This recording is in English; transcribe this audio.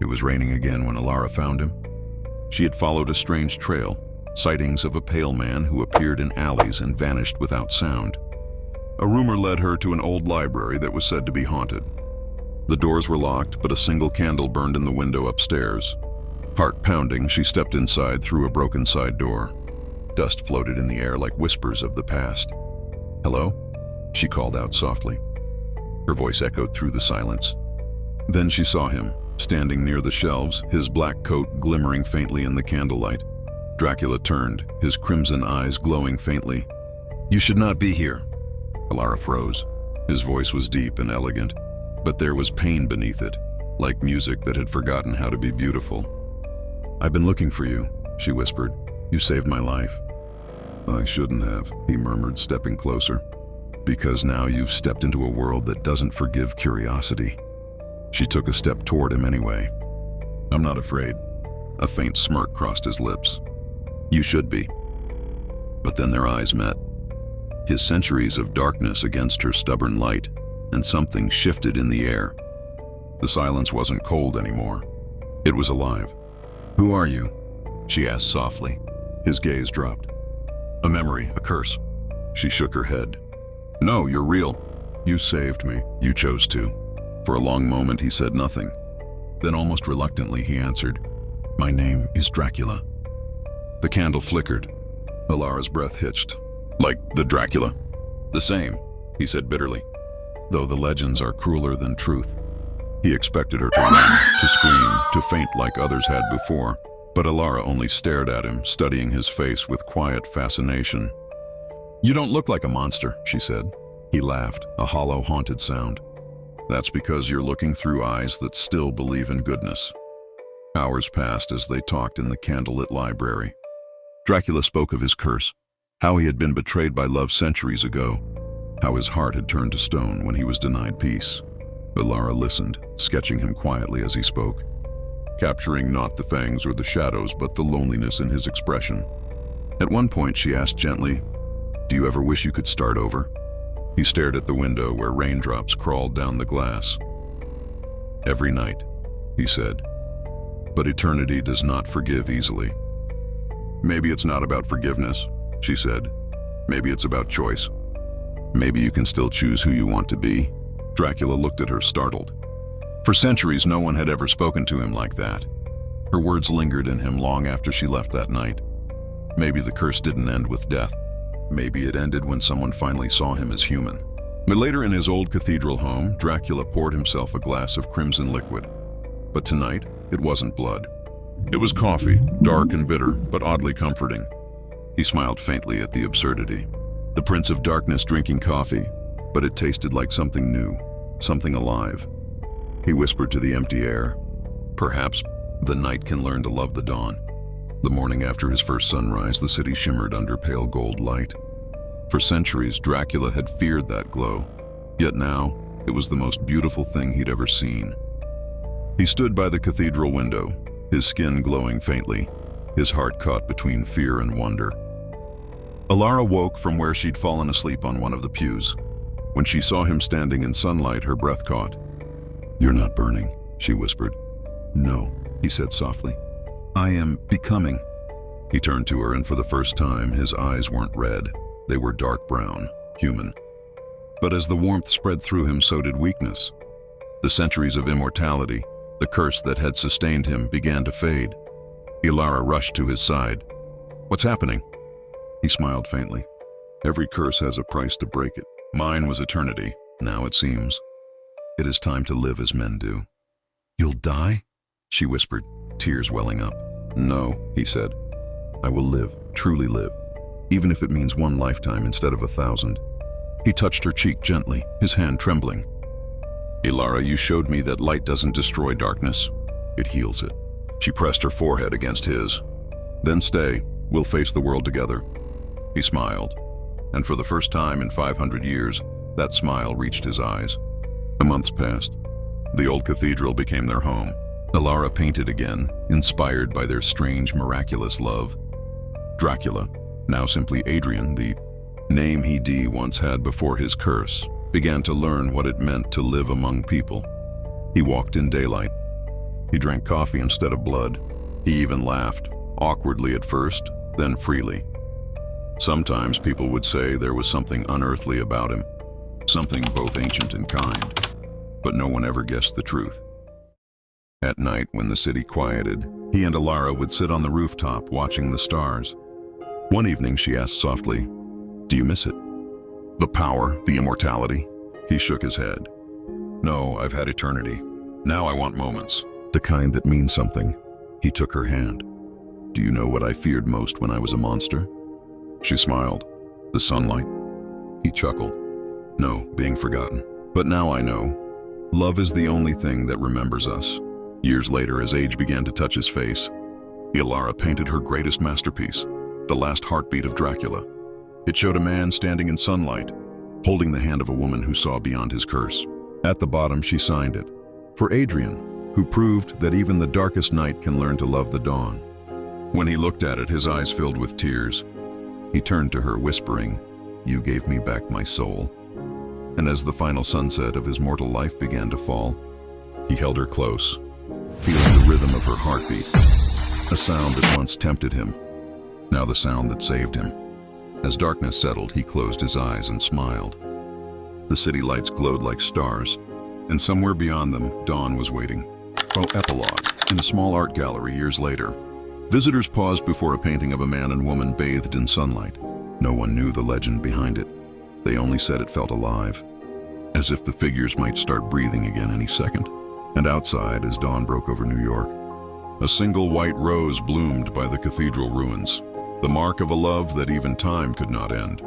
It was raining again when Elara found him. She had followed a strange trail, sightings of a pale man who appeared in alleys and vanished without sound. A rumor led her to an old library that was said to be haunted. The doors were locked, but a single candle burned in the window upstairs. Heart pounding, she stepped inside through a broken side door. Dust floated in the air like whispers of the past. "Hello?" she called out softly. Her voice echoed through the silence. Then she saw him, standing near the shelves, his black coat glimmering faintly in the candlelight. Dracula turned, his crimson eyes glowing faintly. "You should not be here." Elara froze. His voice was deep and elegant, but there was pain beneath it, like music that had forgotten how to be beautiful. "I've been looking for you," she whispered. "You saved my life." "I shouldn't have," he murmured, stepping closer. "Because now you've stepped into a world that doesn't forgive curiosity." She took a step toward him anyway. "I'm not afraid." A faint smirk crossed his lips. "You should be." But then their eyes met. His centuries of darkness against her stubborn light, and something shifted in the air. The silence wasn't cold anymore. It was alive. "Who are you?" she asked softly. His gaze dropped. "A memory, a curse." She shook her head. "No, you're real. You saved me. You chose to." For a long moment he said nothing. Then almost reluctantly he answered, "My name is Dracula." The candle flickered. Elara's breath hitched. "Like the Dracula?" "The same," he said bitterly. "Though the legends are crueler than truth." He expected her to run, to scream, to faint like others had before, but Elara only stared at him, studying his face with quiet fascination. "You don't look like a monster," she said. He laughed, a hollow, haunted sound. "That's because you're looking through eyes that still believe in goodness." Hours passed as they talked in the candlelit library. Dracula spoke of his curse, how he had been betrayed by love centuries ago, how his heart had turned to stone when he was denied peace. Elara listened, sketching him quietly as he spoke, capturing not the fangs or the shadows, but the loneliness in his expression. At one point she asked gently, "Do you ever wish you could start over?" He stared at the window where raindrops crawled down the glass. "Every night," he said. "But eternity does not forgive easily." "Maybe it's not about forgiveness," she said. "Maybe it's about choice. Maybe you can still choose who you want to be." Dracula looked at her, startled. For centuries, no one had ever spoken to him like that. Her words lingered in him long after she left that night. Maybe the curse didn't end with death. Maybe it ended when someone finally saw him as human. But later in his old cathedral home, Dracula poured himself a glass of crimson liquid. But tonight, it wasn't blood. It was coffee, dark and bitter, but oddly comforting. He smiled faintly at the absurdity. The Prince of Darkness drinking coffee, but it tasted like something new, something alive. He whispered to the empty air, "Perhaps the night can learn to love the dawn." The morning after his first sunrise, the city shimmered under pale gold light. For centuries, Dracula had feared that glow, yet now it was the most beautiful thing he'd ever seen. He stood by the cathedral window, his skin glowing faintly, his heart caught between fear and wonder. Elara woke from where she'd fallen asleep on one of the pews. When she saw him standing in sunlight, her breath caught. "You're not burning," she whispered. "No," he said softly. "I am becoming." He turned to her, and for the first time, his eyes weren't red. They were dark brown, human. But as the warmth spread through him, so did weakness. The centuries of immortality, the curse that had sustained him, began to fade. Elara rushed to his side. "What's happening?" He smiled faintly. "Every curse has a price to break it. Mine was eternity, now it seems. It is time to live as men do." "You'll die?" she whispered, tears welling up. "No," he said. "I will live, truly live, even if it means one lifetime instead of 1,000. He touched her cheek gently, his hand trembling. "Elara, you showed me that light doesn't destroy darkness. It heals it." She pressed her forehead against his. "Then stay. We'll face the world together." He smiled, and for the first time in 500 years, that smile reached his eyes. The months passed. The old cathedral became their home. Elara painted again, inspired by their strange, miraculous love. Dracula, now simply Adrian, the name he once had before his curse, began to learn what it meant to live among people. He walked in daylight. He drank coffee instead of blood. He even laughed, awkwardly at first, then freely. Sometimes people would say there was something unearthly about him, something both ancient and kind, but no one ever guessed the truth. At night, when the city quieted, he and Elara would sit on the rooftop watching the stars. One evening she asked softly, "Do you miss it? The power, the immortality?" He shook his head. "No, I've had eternity. Now I want moments, the kind that mean something." He took her hand. "Do you know what I feared most when I was a monster?" She smiled. "The sunlight." He chuckled. "No, being forgotten. But now I know. Love is the only thing that remembers us." Years later, as age began to touch his face, Elara painted her greatest masterpiece, The Last Heartbeat of Dracula. It showed a man standing in sunlight, holding the hand of a woman who saw beyond his curse. At the bottom, she signed it, "For Adrian, who proved that even the darkest night can learn to love the dawn." When he looked at it, his eyes filled with tears. He turned to her, whispering, "You gave me back my soul." And as the final sunset of his mortal life began to fall, he held her close, feeling the rhythm of her heartbeat, a sound that once tempted him, now the sound that saved him. As darkness settled, he closed his eyes and smiled. The city lights glowed like stars, and somewhere beyond them, dawn was waiting. Epilogue. In a small art gallery years later, visitors paused before a painting of a man and woman bathed in sunlight. No one knew the legend behind it. They only said it felt alive, as if the figures might start breathing again any second. And outside, as dawn broke over New York, a single white rose bloomed by the cathedral ruins, the mark of a love that even time could not end.